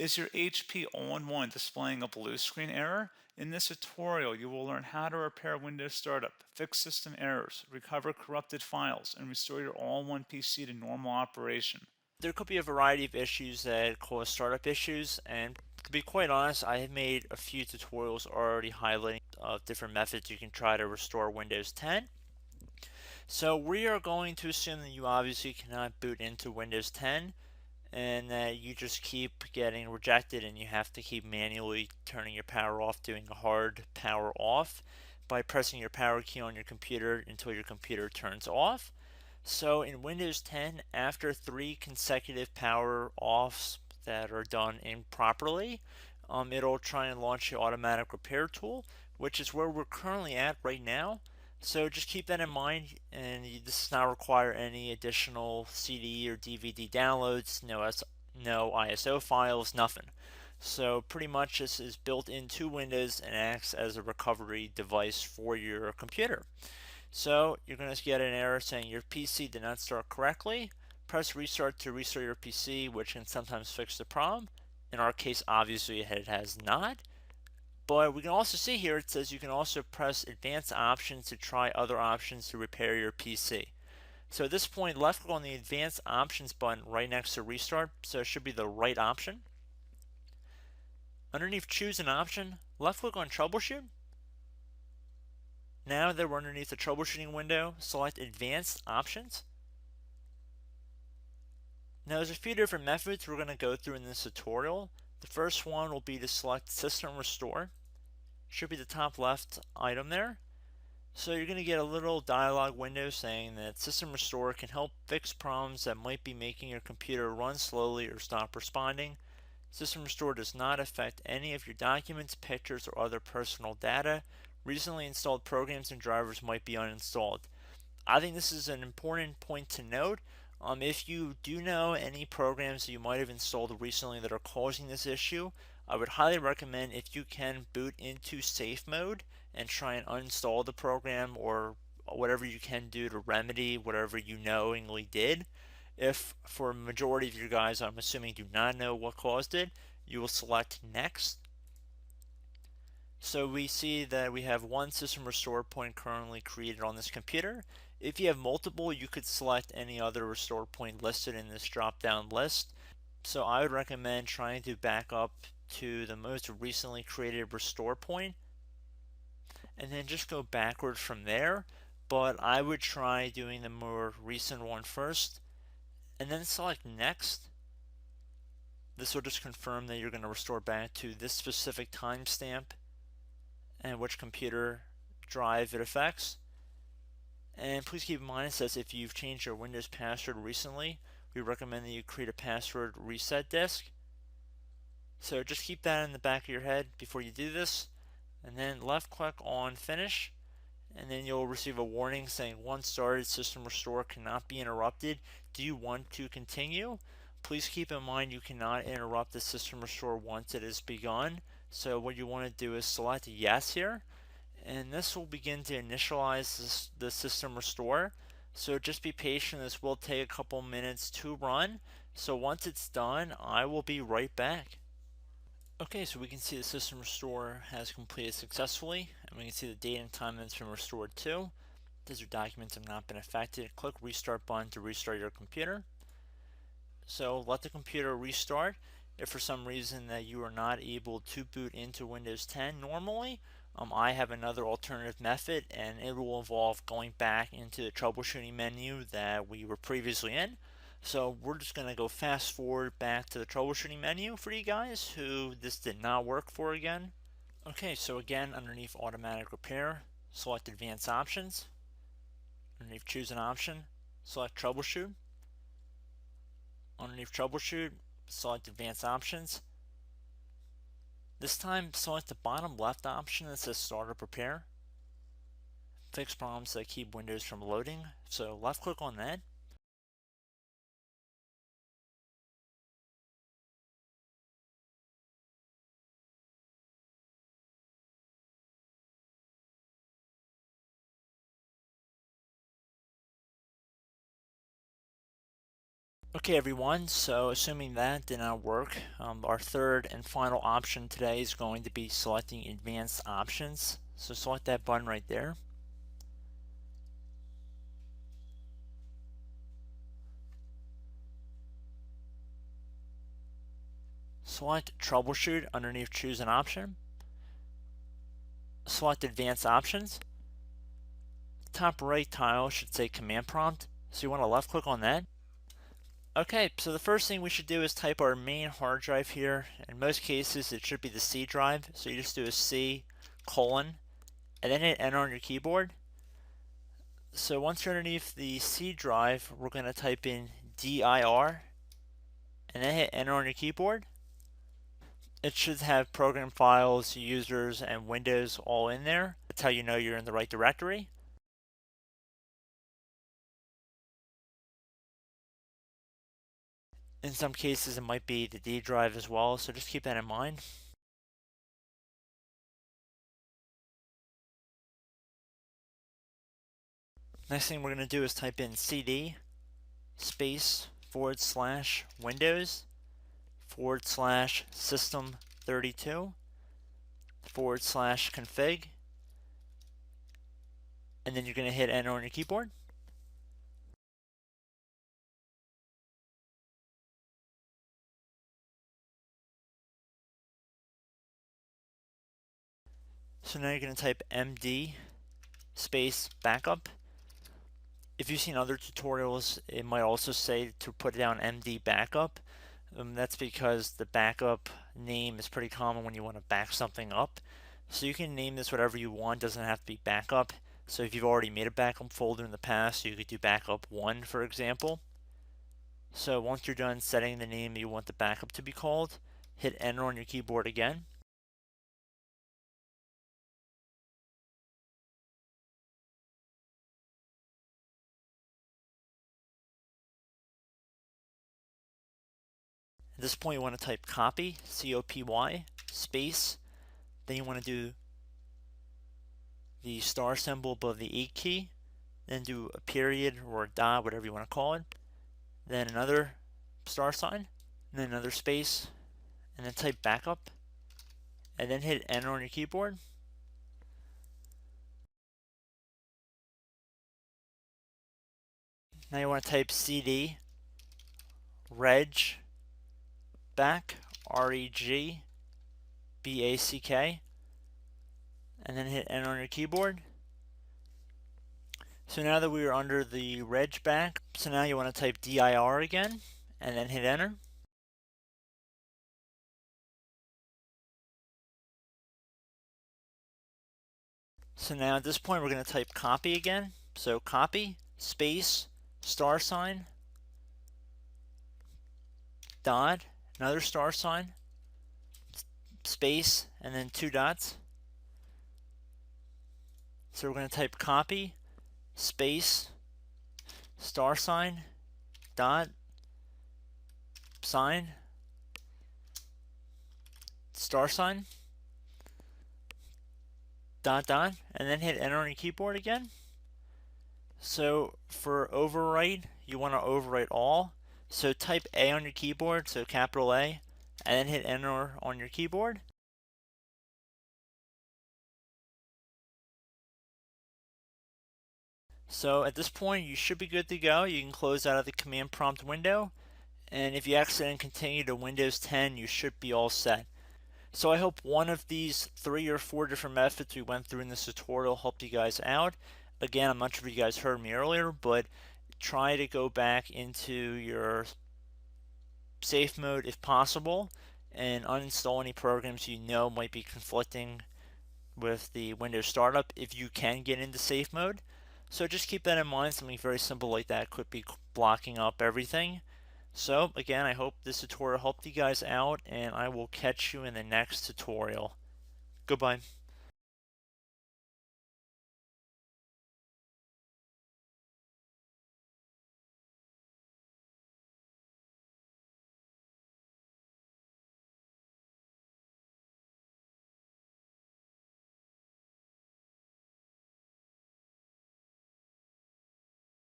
Is your HP All-in-One displaying a blue screen error? In this tutorial, you will learn how to repair Windows startup, fix system errors, recover corrupted files, and restore your All-in-One PC to normal operation. There could be a variety of issues that cause startup issues, and to be quite honest, I have made a few tutorials already highlighting different methods you can try to restore Windows 10. So we are going to assume that you obviously cannot boot into Windows 10 and that you just keep getting rejected and you have to keep manually turning your power off, doing a hard power off by pressing your power key on your computer until your computer turns off. So in Windows 10, after 3 consecutive power offs that are done improperly, it'll try and launch the automatic repair tool, which is where we're currently at right now. So just keep that in mind, and this does not require any additional CD or DVD downloads, no ISO files, nothing. So pretty much this is built into Windows and acts as a recovery device for your computer. So you're going to get an error saying your PC did not start correctly. Press restart to restart your PC, which can sometimes fix the problem. In our case, obviously it has not. But we can also see here it says you can also press advanced options to try other options to repair your PC. So at this point, left click on the advanced options button right next to restart, so it should be the right option. Underneath choose an option, left click on troubleshoot. Now that we're underneath the troubleshooting window, select advanced options. Now there's a few different methods we're going to go through in this tutorial. The first one will be to select system restore. Should be the top left item there. So you're going to get a little dialog window saying that System Restore can help fix problems that might be making your computer run slowly or stop responding. System Restore does not affect any of your documents, pictures, or other personal data. Recently installed programs and drivers might be uninstalled. I think this is an important point to note. If you do know any programs that you might have installed recently that are causing this issue, I would highly recommend if you can boot into safe mode and try and uninstall the program or whatever you can do to remedy whatever you knowingly did. If for a majority of you guys, I'm assuming do not know what caused it, you will select next. So we see that we have one system restore point currently created on this computer. If you have multiple, you could select any other restore point listed in this drop down list. So I would recommend trying to back up to the most recently created restore point and then just go backwards from there. But I would try doing the more recent one first and then select next. This will just confirm that you're going to restore back to this specific timestamp and which computer drive it affects. And please keep in mind it says if you've changed your Windows password recently, we recommend that you create a password reset disk. So just keep that in the back of your head before you do this, and then left click on finish, and then you'll receive a warning saying once started, system restore cannot be interrupted. Do you want to continue? Please keep in mind you cannot interrupt the system restore once it has begun. So what you want to do is select yes here, and this will begin to initialize the system restore. So just be patient, this will take a couple minutes to run. So once it's done, I will be right back. Okay, so we can see the system restore has completed successfully, and we can see the date and time that it's been restored to. These your documents have not been affected. Click restart button to restart your computer. So let the computer restart. If for some reason that you are not able to boot into Windows 10 normally, I have another alternative method, and it will involve going back into the troubleshooting menu that we were previously in. So we're just going to go fast forward back to the troubleshooting menu for you guys who this did not work for again. Okay, so again, underneath automatic repair, select advanced options. Underneath choose an option, select troubleshoot. Underneath troubleshoot, select advanced options. This time, select the bottom left option that says startup repair. Fix problems that keep Windows from loading. So left click on that. Okay everyone, so assuming that did not work, our third and final option today is going to be selecting advanced options. So select that button right there. Select troubleshoot underneath choose an option. Select advanced options. Top right tile should say command prompt, so you want to left click on that. Okay, so the first thing we should do is type our main hard drive here. In most cases, it should be the C drive. So you just do a C colon and then hit enter on your keyboard. So once you're underneath the C drive, we're going to type in dir and then hit enter on your keyboard. It should have program files, users, and Windows all in there. That's how you know you're in the right directory. In some cases, it might be the D drive as well, so just keep that in mind. Next thing we're going to do is type in cd space / Windows / system 32 / config, and then you're going to hit enter on your keyboard. So now you're going to type md space backup. If you've seen other tutorials, it might also say to put down md backup. That's because the backup name is pretty common when you want to back something up. So you can name this whatever you want, doesn't have to be backup. So if you've already made a backup folder in the past, you could do backup 1, for example. So once you're done setting the name you want the backup to be called, hit enter on your keyboard again. At this point, you want to type copy, C-O-P-Y, space. Then you want to do the star symbol above the 8 key. Then do a period or a dot, whatever you want to call it. Then another star sign, and then another space, and then type backup. And then hit enter on your keyboard. Now you want to type cd reg back, R-E-G B-A-C-K, and then hit enter on your keyboard. So now that we are under the reg back, so now you want to type dir again, and then hit enter. So now at this point we're going to type copy again. So copy, space, star sign, dot, another star sign, space, and then 2 dots. So we're going to type copy, space, star sign, dot, sign, star sign, dot, dot, and then hit enter on your keyboard again. So for overwrite, you want to overwrite all. So type A on your keyboard, so capital A, and then hit enter on your keyboard. So at this point, you should be good to go. You can close out of the command prompt window. And if you accidentally continue to Windows 10, you should be all set. So I hope one of these 3 or 4 different methods we went through in this tutorial helped you guys out. Again, I'm not sure if you guys heard me earlier, but try to go back into your safe mode if possible and uninstall any programs you know might be conflicting with the Windows startup if you can get into safe mode. So just keep that in mind. Something very simple like that could be blocking up everything. So again, I hope this tutorial helped you guys out, and I will catch you in the next tutorial. Goodbye.